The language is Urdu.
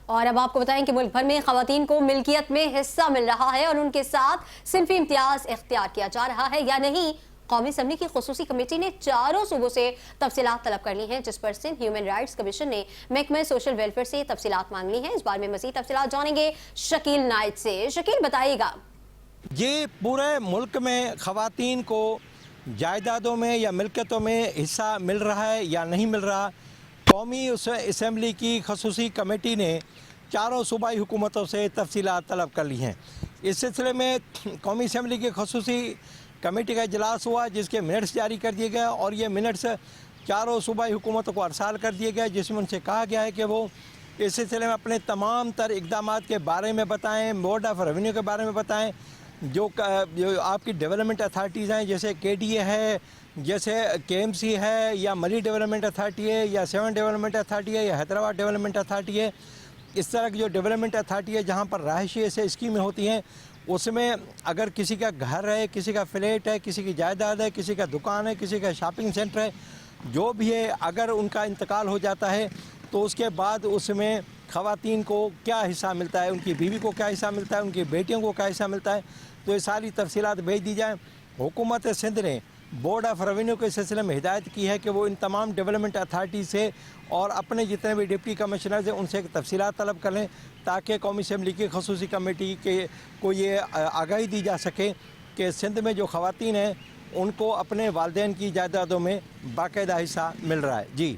اور اب آپ کو بتائیں کہ ملک بھر میں خواتین کو ملکیت میں حصہ مل رہا ہے اور ان کے ساتھ صنفی امتیاز اختیار کیا جا رہا ہے یا نہیں۔ قومی اسمبلی کی خصوصی کمیٹی نے چاروں صوبوں سے تفصیلات طلب کر لی ہیں، جس پر سندھ ہیومن رائٹس کمیشن نے محکمہ سوشل ویلفیئر سے تفصیلات مانگ لی ہیں۔ اس بارے میں مزید تفصیلات جانیں گے شکیل نائٹ سے۔ شکیل، بتائیے گا۔ یہ پورے ملک میں خواتین کو جائیدادوں میں یا ملکیتوں میں حصہ مل رہا ہے یا نہیں مل رہا، قومی اسمبلی کی خصوصی کمیٹی نے چاروں صوبائی حکومتوں سے تفصیلات طلب کر لی ہیں۔ اس سلسلے میں قومی اسمبلی کی خصوصی کمیٹی کا اجلاس ہوا، جس کے منٹس جاری کر دیے گئے اور یہ منٹس چاروں صوبائی حکومتوں کو ارسال کر دیے گئے، جس میں ان سے کہا گیا ہے کہ وہ اس سلسلے میں اپنے تمام تر اقدامات کے بارے میں بتائیں، بورڈ آف ریونیو کے بارے میں بتائیں، جو آپ کی ڈیولپمنٹ اتھارٹیز ہیں جیسے کے ڈی اے ہے، جیسے کے ایم سی ہے، یا ملی ڈیولپمنٹ اتھارٹی ہے، یا 7 ڈیولپمنٹ اتھارٹی ہے، یا حیدرآباد ڈیولپمنٹ اتھارٹی ہے۔ اس طرح کی جو ڈیولپمنٹ اتھارٹی ہے جہاں پر رہائشی ایسے اسکیمیں ہوتی ہیں، اس میں اگر کسی کا گھر ہے، کسی کا فلیٹ ہے، کسی کی جائیداد ہے، کسی کا دکان ہے، کسی کا شاپنگ سینٹر ہے، جو بھی ہے، اگر ان کا انتقال ہو جاتا ہے تو اس کے بعد اس میں خواتین کو کیا حصہ ملتا ہے، ان کی بیوی کو کیا حصہ ملتا ہے، ان کی بیٹیوں کو کیا حصہ ملتا ہے، تو یہ ساری تفصیلات بھیج دی جائیں۔ حکومت سندھ نے بورڈ آف ریونیو کے سلسلے میں ہدایت کی ہے کہ وہ ان تمام ڈیولپمنٹ اتھارٹی سے اور اپنے جتنے بھی ڈپٹی کمشنرز ہیں ان سے تفصیلات طلب کر لیں، تاکہ قومی اسمبلی کی خصوصی کمیٹی کو یہ آگاہی دی جا سکے کہ سندھ میں جو خواتین ہیں ان کو اپنے والدین کی جائیدادوں میں باقاعدہ حصہ مل رہا ہے۔ جی